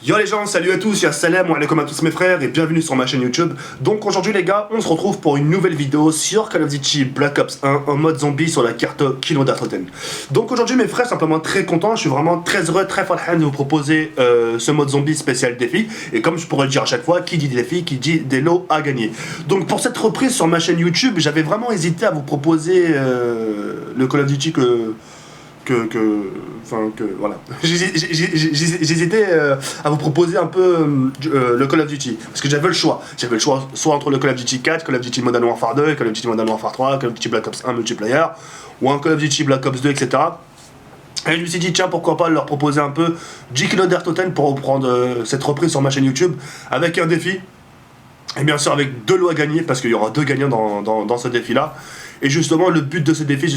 Yo les gens, salut à tous, ya salam wa alaikum à tous mes frères et bienvenue sur ma chaîne YouTube. Donc aujourd'hui les gars, on se retrouve pour une nouvelle vidéo sur Call of Duty Black Ops 1 en mode zombie sur la carte Kilo d'Artoten. Donc aujourd'hui mes frères, simplement très content, je suis vraiment très heureux, très farhan de vous proposer ce mode zombie spécial défi. Et comme je pourrais le dire à chaque fois, qui dit défi, qui dit des lots à gagner. Donc pour cette reprise sur ma chaîne YouTube, j'avais vraiment hésité à vous proposer le Call of Duty voilà. J'hésitais à vous proposer un peu le Call of Duty parce que j'avais le choix soit entre le Call of Duty 4, Call of Duty Modern Warfare 2, Call of Duty Modern Warfare 3, Call of Duty Black Ops 1 multiplayer ou un Call of Duty Black Ops 2, etc. Et je me suis dit tiens, pourquoi pas leur proposer un peu 10 kilos d'air total pour reprendre cette reprise sur ma chaîne YouTube avec un défi et bien sûr avec 2 lots à gagner parce qu'il y aura 2 gagnants dans ce défi là. Et justement, le but de ce défi,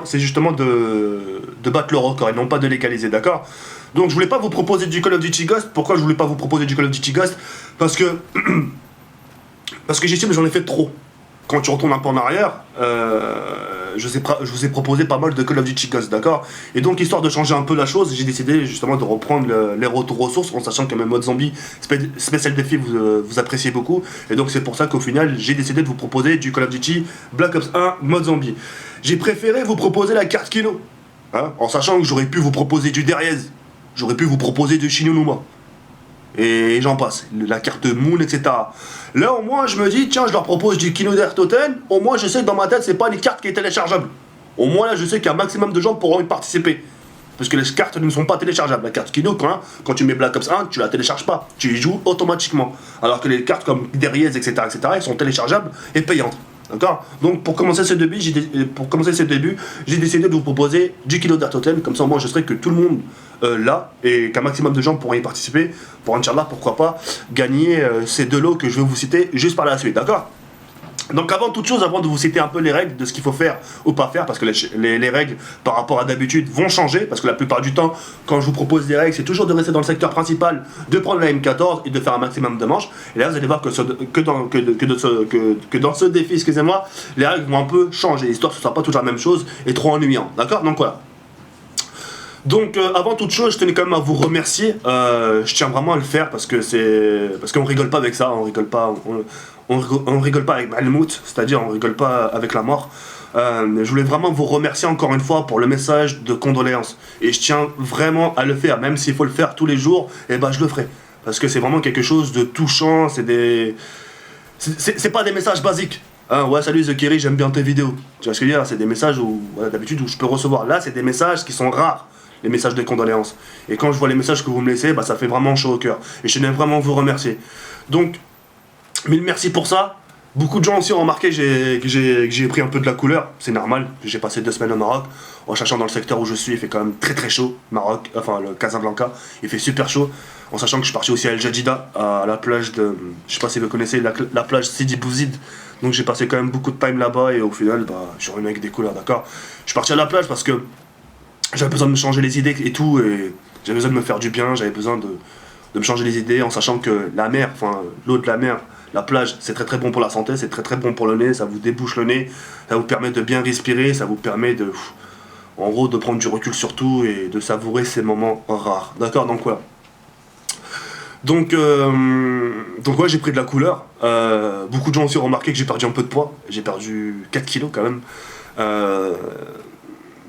c'est justement de battre le record et non pas de l'égaliser, d'accord? Donc je voulais pas vous proposer du Call of Duty Ghost. Pourquoi je voulais pas vous proposer du Call of Duty Ghost? Parce que j'estime que j'en ai fait trop. Quand tu retournes un peu en arrière, je vous ai proposé pas mal de Call of Duty Ghost, d'accord? Et donc, histoire de changer un peu la chose, j'ai décidé justement de reprendre les retours aux sources, en sachant que même mode zombie, spécial défi, vous appréciez beaucoup. Et donc, c'est pour ça qu'au final, j'ai décidé de vous proposer du Call of Duty Black Ops 1 mode zombie. J'ai préféré vous proposer la carte Kilo, hein, en sachant que j'aurais pu vous proposer du Deriez, j'aurais pu vous proposer du Shinonuma. Et j'en passe, la carte Moon, etc. Là au moins je me dis, tiens, je leur propose du Kino d'Air Totem, au moins je sais que dans ma tête c'est pas une carte qui est téléchargeable. Au moins là je sais qu'un maximum de gens pourront y participer. Parce que les cartes ne sont pas téléchargeables. La carte Kino, quand tu mets Black Ops 1, tu la télécharges pas, tu y joues automatiquement. Alors que les cartes comme Deriez, etc., elles sont téléchargeables et payantes. D'accord? Donc pour commencer ce début, j'ai décidé de vous proposer 10 kilos d'Air Totem, comme ça moi je serai que tout le monde là, et qu'un maximum de gens pourront y participer, pour Inch'Allah, pourquoi pas, gagner ces 2 lots que je vais vous citer juste par la suite, d'accord? Donc avant toute chose, avant de vous citer un peu les règles de ce qu'il faut faire ou pas faire, parce que les règles par rapport à d'habitude vont changer, parce que la plupart du temps, quand je vous propose des règles, c'est toujours de rester dans le secteur principal, de prendre la M14 et de faire un maximum de manches. Et là vous allez voir que dans ce défi, excusez-moi, les règles vont un peu changer, histoire que ce ne soit pas toujours la même chose et trop ennuyant, d'accord? Donc voilà. Donc avant toute chose, je tenais quand même à vous remercier. Je tiens vraiment à le faire parce qu'on rigole pas avec ça, on rigole pas avec Malmout, c'est-à-dire on rigole pas avec la mort. Je voulais vraiment vous remercier encore une fois pour le message de condoléances. Et je tiens vraiment à le faire, même s'il faut le faire tous les jours, et ben je le ferai. Parce que c'est vraiment quelque chose de touchant, c'est pas des messages basiques. Hein, ouais, salut Zekiri, j'aime bien tes vidéos. Tu vois ce que je veux dire? C'est des messages d'habitude où je peux recevoir. Là, c'est des messages qui sont rares, les messages de condoléances. Et quand je vois les messages que vous me laissez, bah, ça fait vraiment chaud au cœur. Et je tenais vraiment à vous remercier. Donc, mille merci pour ça. Beaucoup de gens aussi ont remarqué que j'ai pris un peu de la couleur. C'est normal, j'ai passé 2 semaines au Maroc. En cherchant dans le secteur où je suis, il fait quand même très très chaud. Maroc, enfin le Casablanca, il fait super chaud. En sachant que je suis parti aussi à El Jadida, à la plage de... Je sais pas si vous connaissez la plage Sidi Bouzid. Donc j'ai passé quand même beaucoup de time là-bas et au final, bah, je suis revenu avec des couleurs, d'accord? Je suis parti à la plage parce que j'avais besoin de me changer les idées et tout. Et j'avais besoin de me faire du bien, j'avais besoin de me changer les idées en sachant que la mer, enfin l'eau de la mer, la plage, c'est très très bon pour la santé, c'est très très bon pour le nez, ça vous débouche le nez, ça vous permet de bien respirer, ça vous permet de, en gros, de prendre du recul sur tout et de savourer ces moments rares. D'accord? Donc voilà. Donc ouais, j'ai pris de la couleur. Beaucoup de gens aussi ont remarqué que j'ai perdu un peu de poids. J'ai perdu 4 kilos quand même.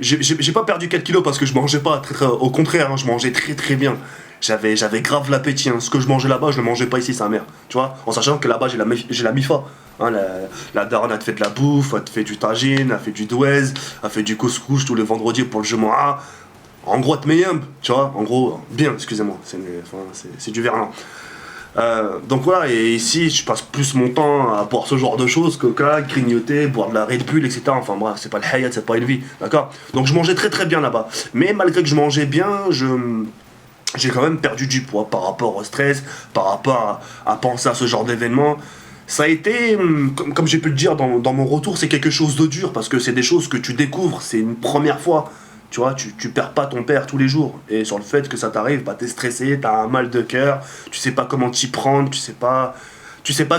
J'ai pas perdu 4 kilos parce que je mangeais pas au contraire, hein, je mangeais très très bien. J'avais grave l'appétit, hein. Ce que je mangeais là-bas, je le mangeais pas ici, sa mère. Tu vois, en sachant que là-bas, j'ai la MIFA. Hein, la daronne, elle te fait de la bouffe, elle te fait du tagine, elle fait du douez, elle fait du couscous tous les vendredis pour le Jumu'ah. En gros, elle te met yum, tu vois, en gros, bien, excusez-moi, c'est du verlan. Donc voilà, et ici, je passe plus mon temps à boire ce genre de choses, coca, grignoter, boire de la Red Bull, etc. Enfin bref, c'est pas le hayat, c'est pas une vie, d'accord? Donc je mangeais très très bien là-bas. Mais malgré que je mangeais bien, j'ai quand même perdu du poids par rapport au stress, par rapport à penser à ce genre d'événement. Ça a été, comme j'ai pu le dire dans mon retour, c'est quelque chose de dur, parce que c'est des choses que tu découvres, c'est une première fois. Tu vois, tu perds pas ton père tous les jours. Et sur le fait que ça t'arrive, bah t'es stressé, t'as un mal de cœur, tu sais pas comment t'y prendre, tu sais pas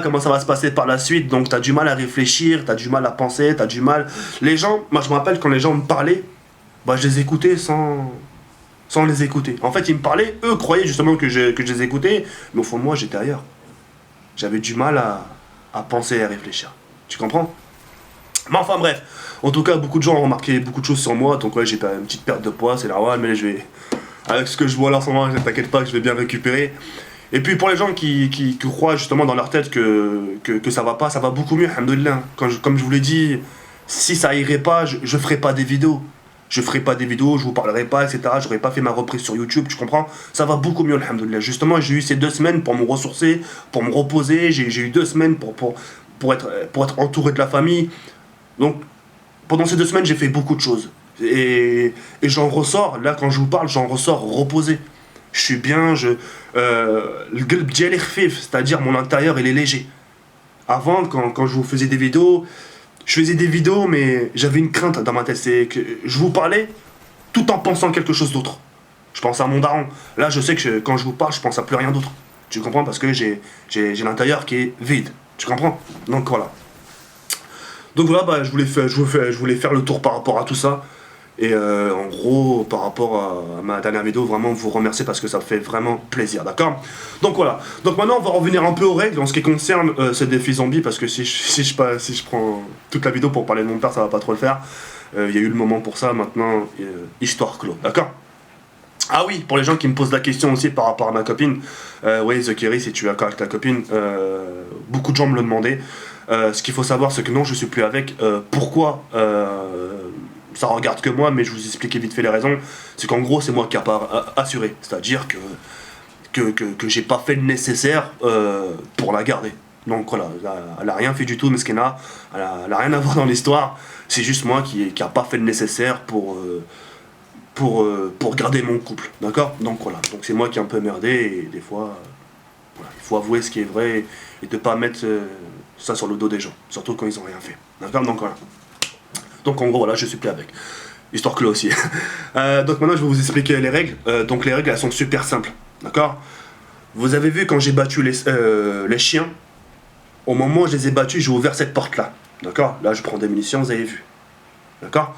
comment ça va se passer par la suite, donc t'as du mal à réfléchir, t'as du mal à penser, t'as du mal... Les gens, moi je me rappelle quand les gens me parlaient, bah je les écoutais sans les écouter. En fait, ils me parlaient, eux croyaient justement que je les écoutais, mais au fond de moi, j'étais ailleurs. J'avais du mal à penser et à réfléchir. Tu comprends? Mais enfin bref, en tout cas, beaucoup de gens ont remarqué beaucoup de choses sur moi, donc ouais, j'ai pas une petite perte de poids, c'est normal, mais je vais... Avec ce que je vois là en ce moment, t'inquiète pas que je vais bien récupérer. Et puis pour les gens qui croient justement dans leur tête que ça va beaucoup mieux, alhamdoulilah. Comme je vous l'ai dit, si ça irait pas, je ferai pas des vidéos. Je ferai pas des vidéos, je vous parlerai pas, etc. J'aurais pas fait ma reprise sur YouTube, tu comprends? Ça va beaucoup mieux, alhamdoulilah. Justement, j'ai eu ces 2 semaines pour me ressourcer, pour me reposer. J'ai eu 2 semaines pour être entouré de la famille. Donc, pendant ces 2 semaines, j'ai fait beaucoup de choses. Et j'en ressors, là, quand je vous parle, j'en ressors reposé. Je suis bien, le qalb diali khfif, c'est-à-dire mon intérieur, il est léger. Avant, quand je vous faisais des vidéos, je faisais des vidéos, mais j'avais une crainte dans ma tête. C'est que je vous parlais tout en pensant quelque chose d'autre. Je pense à mon daron. Là, je sais que quand je vous parle, je pense à plus rien d'autre. Tu comprends? Parce que j'ai l'intérieur qui est vide. Tu comprends? Donc voilà. Donc voilà, bah, je voulais faire le tour par rapport à tout ça. Et en gros, par rapport à ma dernière vidéo, vraiment vous remercier parce que ça me fait vraiment plaisir, d'accord? Donc voilà. Donc maintenant, on va revenir un peu aux règles en ce qui concerne ce défi zombie, parce que si je prends toute la vidéo pour parler de mon père, ça va pas trop le faire. Il y a eu le moment pour ça, maintenant, histoire clos, d'accord? Ah oui, pour les gens qui me posent la question aussi par rapport à ma copine, oui, Zekiri, si tu es d'accord avec ta copine, beaucoup de gens me le demandaient. Ce qu'il faut savoir, c'est que non, je suis plus avec. Pourquoi ça regarde que moi, mais je vous expliquais vite fait les raisons. C'est qu'en gros, c'est moi qui n'ai pas assuré. C'est-à-dire que j'ai pas fait le nécessaire pour la garder. Donc voilà, elle a rien fait du tout, Meskena. Elle a rien à voir dans l'histoire. C'est juste moi qui a pas fait le nécessaire pour garder mon couple. D'accord? Donc voilà. Donc c'est moi qui ai un peu merdé et des fois, voilà, il faut avouer ce qui est vrai et de pas mettre ça sur le dos des gens. Surtout quand ils ont rien fait. D'accord? Donc voilà. Donc en gros, voilà, je suis plus avec. Histoire clos aussi. Donc maintenant, je vais vous expliquer les règles. Donc les règles, elles sont super simples. D'accord? Vous avez vu quand j'ai battu les chiens, au moment où je les ai battus, j'ai ouvert cette porte-là. D'accord? Là, je prends des munitions, vous avez vu. D'accord?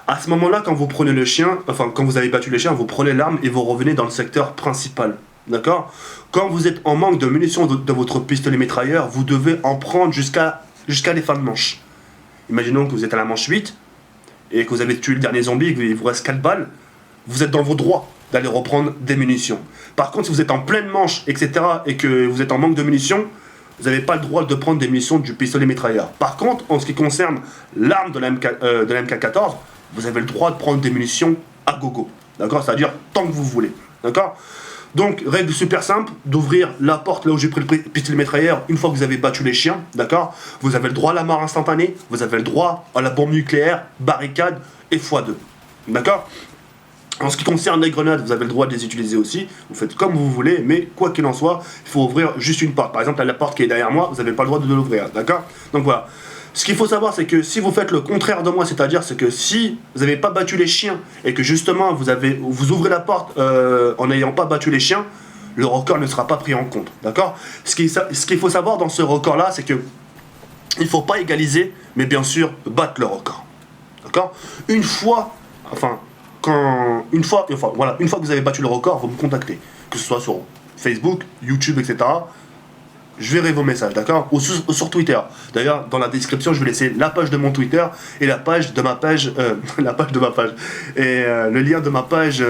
À ce moment-là, quand vous prenez le chien, enfin, quand vous avez battu les chiens, vous prenez l'arme et vous revenez dans le secteur principal. D'accord? Quand vous êtes en manque de munitions de votre pistolet mitrailleur, vous devez en prendre jusqu'à les fins de manche. Imaginons que vous êtes à la manche 8 et que vous avez tué le dernier zombie et qu'il vous reste 4 balles, vous êtes dans vos droits d'aller reprendre des munitions. Par contre, si vous êtes en pleine manche, etc., et que vous êtes en manque de munitions, vous n'avez pas le droit de prendre des munitions du pistolet mitrailleur. Par contre, en ce qui concerne l'arme de la MK14, vous avez le droit de prendre des munitions à gogo. D'accord? C'est-à-dire tant que vous voulez. D'accord? Donc, règle super simple, d'ouvrir la porte là où j'ai pris le pistolet mitrailleur une fois que vous avez battu les chiens, d'accord? Vous avez le droit à la mort instantanée, vous avez le droit à la bombe nucléaire, barricade et x2. D'accord? En ce qui concerne les grenades, vous avez le droit de les utiliser aussi, vous faites comme vous voulez, mais quoi qu'il en soit, il faut ouvrir juste une porte. Par exemple, la porte qui est derrière moi, vous n'avez pas le droit de l'ouvrir, d'accord? Donc voilà. Ce qu'il faut savoir, c'est que si vous faites le contraire de moi, c'est-à-dire c'est que si vous n'avez pas battu les chiens et que justement vous ouvrez la porte en n'ayant pas battu les chiens, le record ne sera pas pris en compte, d'accord? Ce qu'il faut savoir dans ce record-là, c'est que il ne faut pas égaliser, mais bien sûr battre le record, d'accord? Une fois que vous avez battu le record, vous me contactez, que ce soit sur Facebook, YouTube, etc. Je verrai vos messages, d'accord? Ou sur Twitter. D'ailleurs, dans la description, je vais laisser la page de mon Twitter et la page de ma page, et le lien de ma page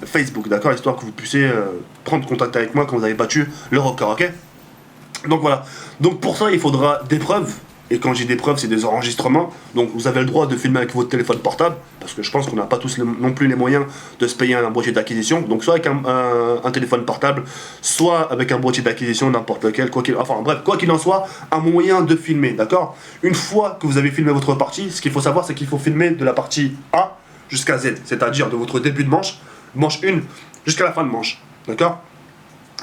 Facebook, d'accord? Histoire que vous puissiez prendre contact avec moi quand vous avez battu le record, ok? Donc voilà. Donc pour ça, il faudra des preuves. Et quand j'ai des preuves, c'est des enregistrements. Donc vous avez le droit de filmer avec votre téléphone portable, parce que je pense qu'on n'a pas tous non plus les moyens de se payer un boîtier d'acquisition. Donc soit avec un téléphone portable, soit avec un boîtier d'acquisition, n'importe lequel, quoi qu'il en soit, un moyen de filmer, d'accord? Une fois que vous avez filmé votre partie, ce qu'il faut savoir, c'est qu'il faut filmer de la partie A jusqu'à Z, c'est-à-dire de votre début de manche 1, jusqu'à la fin de manche, d'accord?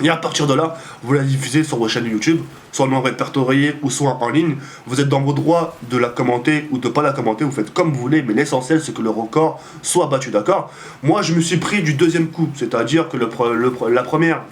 Et à partir de là, vous la diffusez sur vos chaînes YouTube, soit non répertoriée ou soit en ligne. Vous êtes dans vos droits de la commenter ou de pas la commenter, vous faites comme vous voulez, mais l'essentiel c'est que le record soit battu, d'accord? Moi je me suis pris du deuxième coup, c'est-à-dire que la première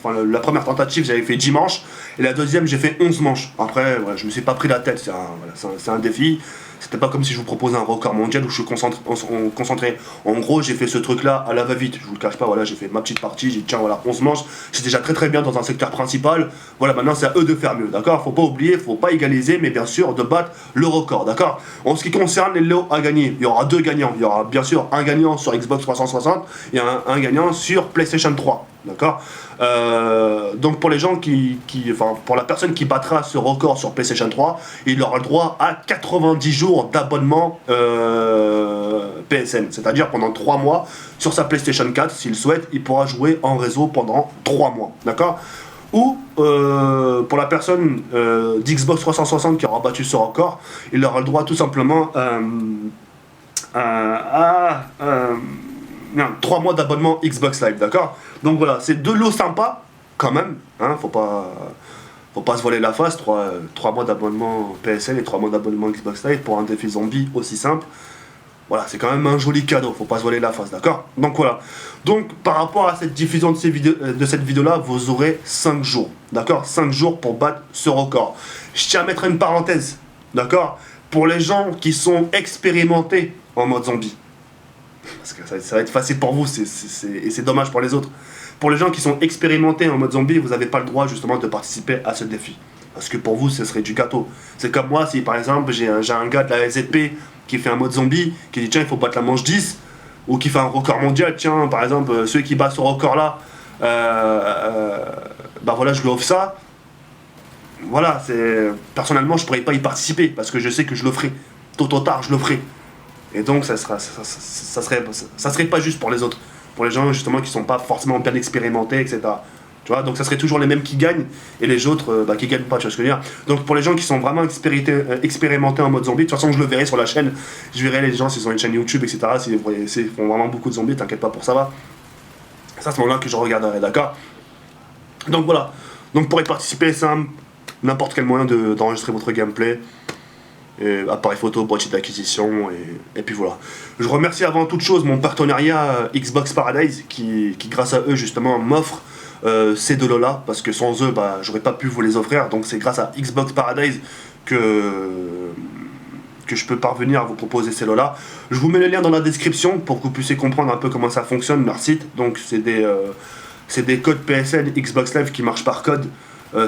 tentative j'avais fait 10 manches, et la deuxième j'ai fait 11 manches. Après, voilà, je me suis pas pris la tête, c'est un défi, C'était pas comme si je vous proposais un record mondial où je suis concentré. En gros, j'ai fait ce truc-là à la va-vite. Je vous le cache pas, voilà, j'ai fait ma petite partie, j'ai dit tiens, voilà, 11 manches. C'est déjà très très bien dans un secteur principal. Voilà, maintenant c'est à eux de faire mieux, d'accord? Faut pas oublier, faut pas égaliser, mais bien sûr de battre le record, d'accord? En ce qui concerne les lots à gagner, il y aura deux gagnants. Il y aura bien sûr un gagnant sur Xbox 360 et un gagnant sur PlayStation 3, d'accord? Donc pour les gens enfin pour la personne qui battra ce record sur PlayStation 3, il aura le droit à 90 jours d'abonnement PSN, c'est-à-dire pendant 3 mois sur sa PlayStation 4, s'il souhaite, il pourra jouer en réseau pendant 3 mois, d'accord? Ou pour la personne d'Xbox 360 qui aura battu ce record, il aura le droit tout simplement à 3 mois d'abonnement Xbox Live, d'accord? Donc voilà, c'est deux lots sympas quand même, hein, faut pas se voiler la face. 3 mois d'abonnement PSN et 3 mois d'abonnement Xbox Live pour un défi zombie aussi simple. Voilà, c'est quand même un joli cadeau, faut pas se voiler la face, d'accord? Donc voilà. Donc par rapport à cette diffusion de cette vidéo-là, vous aurez 5 jours, d'accord? 5 jours pour battre ce record. Je tiens à mettre une parenthèse, d'accord? Pour les gens qui sont expérimentés en mode zombie. Parce que ça va être facile pour vous, et c'est dommage pour les autres. Pour les gens qui sont expérimentés en mode zombie, vous n'avez pas le droit justement de participer à ce défi. Parce que pour vous, ce serait du gâteau. C'est comme moi, si par exemple j'ai un gars de la SZP qui fait un mode zombie, qui dit tiens, il faut battre la manche 10, ou qui fait un record mondial, tiens, par exemple, celui qui bat ce record-là, bah voilà, je lui offre ça. Voilà, personnellement, je pourrais pas y participer, parce que je sais que je le ferai. Tôt ou tard, je le ferai. Et donc, ça serait pas juste pour les autres. Pour les gens, justement, qui sont pas forcément bien expérimentés, etc. Tu vois, donc ça serait toujours les mêmes qui gagnent, et les autres, qui gagnent pas, tu vois ce que je veux dire. Donc pour les gens qui sont vraiment expérimentés en mode zombie, de toute façon, je le verrai sur la chaîne. Je verrai les gens s'ils ont une chaîne YouTube, etc. S'ils font vraiment beaucoup de zombies, t'inquiète pas pour ça va. C'est à ce moment-là que je regarderai, d'accord? Donc voilà. Donc pour y participer, simple, n'importe quel moyen d'enregistrer votre gameplay. Appareil photo, boîtier d'acquisition, et puis voilà. Je remercie avant toute chose mon partenariat Xbox Paradise qui grâce à eux justement m'offre ces deux lots-là, parce que sans eux, bah, j'aurais pas pu vous les offrir. Donc c'est grâce à Xbox Paradise que je peux parvenir à vous proposer ces lots-là. Je vous mets le lien dans la description pour que vous puissiez comprendre un peu comment ça fonctionne, leur site. Donc c'est des codes PSN Xbox Live qui marchent par code.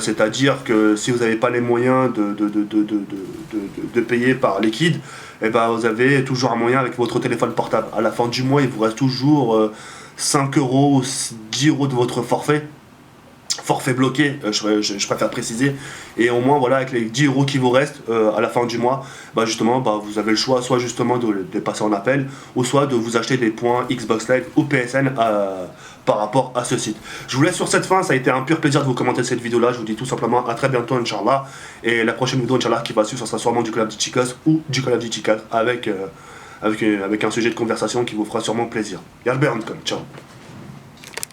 C'est-à-dire que si vous n'avez pas les moyens de payer par liquide, et ben vous avez toujours un moyen avec votre téléphone portable. À la fin du mois, il vous reste toujours 5 euros, 10 euros de votre forfait bloqué, je préfère préciser, et au moins voilà, avec les 10 euros qui vous restent à la fin du mois, bah justement vous avez le choix soit justement de passer en appel, ou soit de vous acheter des points Xbox Live ou PSN par rapport à ce site. Je vous laisse sur cette fin, ça a été un pur plaisir de vous commenter cette vidéo là, je vous dis tout simplement à très bientôt Inch'Allah, et la prochaine vidéo Inch'Allah qui va suivre, ça sera sûrement du Call of Duty Chicos ou du Call of Duty 4 avec un sujet de conversation qui vous fera sûrement plaisir. Yalber Ciao.